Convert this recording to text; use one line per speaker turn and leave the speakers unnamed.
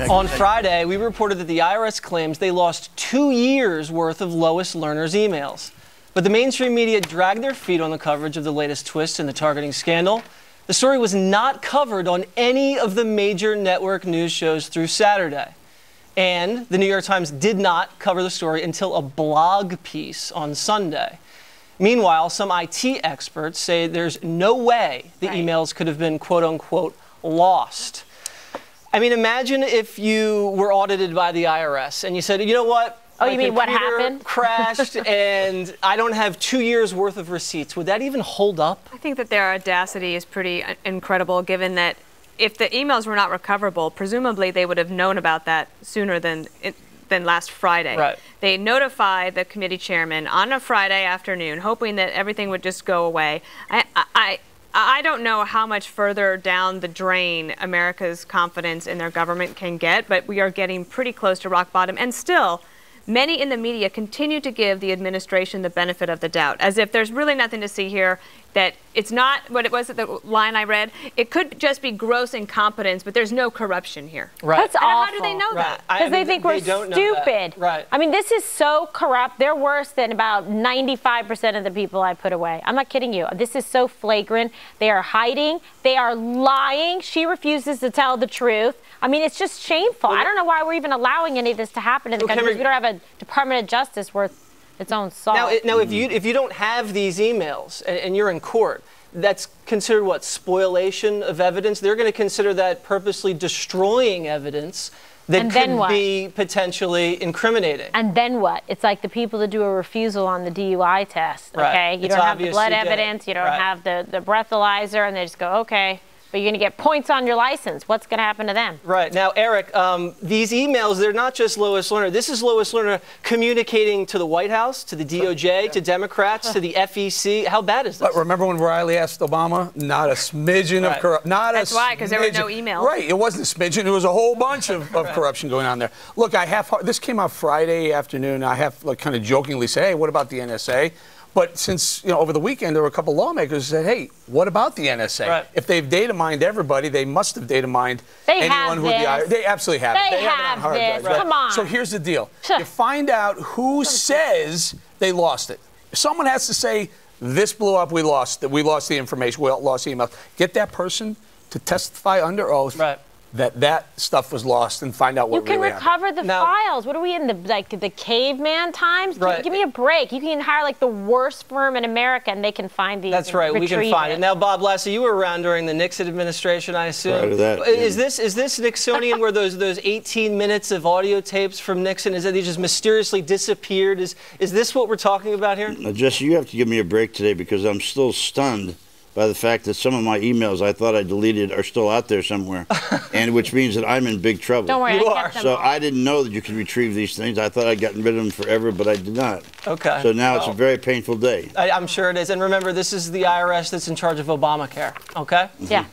On Friday, we reported that the IRS claims they lost 2 years' worth of Lois Lerner's emails. But the mainstream media dragged their feet on the coverage of the latest twist in the targeting scandal. The story was not covered on any of the major network news shows through Saturday. And the New York Times did not cover the story until a blog piece on Sunday. Meanwhile, some IT experts say there's no way the emails could have been, quote unquote, lost. I mean, imagine if you were audited by the IRS and you said, you know what?
Oh, you mean what happened?
Crashed and I don't have 2 years worth of receipts. Would that even hold up?
I think that their audacity is pretty incredible, given that if the emails were not recoverable, presumably they would have known about that sooner than last Friday.
Right.
They notified the committee chairman on a Friday afternoon, hoping that everything would just go away. I don't know how much further down the drain America's confidence in their government can get, but we are getting pretty close to rock bottom. And still, many in the media continue to give the administration the benefit of the doubt, as if there's really nothing to see here, that it's not what it was, the line I read. It could just be gross incompetence, but there's no corruption here.
Right. That's awful.
How do they know that?
Because they think we're stupid.
Right.
I mean, this is so corrupt. They're worse than about 95% of the people I put away. I'm not kidding you. This is so flagrant. They are hiding. They are lying. She refuses to tell the truth. I mean, it's just shameful. I don't know why we're even allowing any of this to happen in the country. We don't have a Department of Justice worth its own salt.
Now if you don't have these emails and you're in court, that's considered what? Spoliation of evidence? They're going to consider that purposely destroying evidence that could be potentially incriminating.
And then what? It's like the people that do a refusal on the DUI test. Okay,
right.
You don't have the blood evidence, you don't have the breathalyzer, and they just go, okay. But you're going to get points on your license. What's going to happen to them?
Right. Now, Eric, these emails, they're not just Lois Lerner. This is Lois Lerner communicating to the White House, to the DOJ, to Democrats, to the FEC. How bad is this?
But remember when Riley asked Obama? Not a smidgen of corruption.
That's why, because there were no emails.
Right. It wasn't a smidgen. There was a whole bunch of corruption going on there. Look, this came out Friday afternoon. I have kind of jokingly say, hey, what about the NSA? But since, over the weekend, there were a couple lawmakers who said, hey, what about the NSA? Right. If they've data mined everybody, they must have data mined anyone who they absolutely have it.
They have it on hard drives. Right? Come on.
So here's the deal. You find out who says they lost it. Someone has to say, this blew up, we lost the information, we lost the email. Get that person to testify under oath.
Right.
That stuff was lost and find out what really happened.
You can recover the files. What are we in, the caveman times?
Right. Give
me a break. You can hire the worst firm in America and they can find these.
That's right. We can find it. Now, Bob Lassie, you were around during the Nixon administration, I assume.
Prior to that,
is this Nixonian where those 18 minutes of audio tapes from Nixon, is that they just mysteriously disappeared? Is this what we're talking about here?
Now, Jesse, you have to give me a break today because I'm still stunned by the fact that some of my emails I thought I deleted are still out there somewhere, and which means that I'm in big trouble.
Don't worry,
you are.
So I didn't know that you could retrieve these things. I thought I'd gotten rid of them forever, but I did not.
Okay.
So now it's a very painful day.
I'm sure it is. And remember, this is the IRS that's in charge of Obamacare, okay?
Yeah.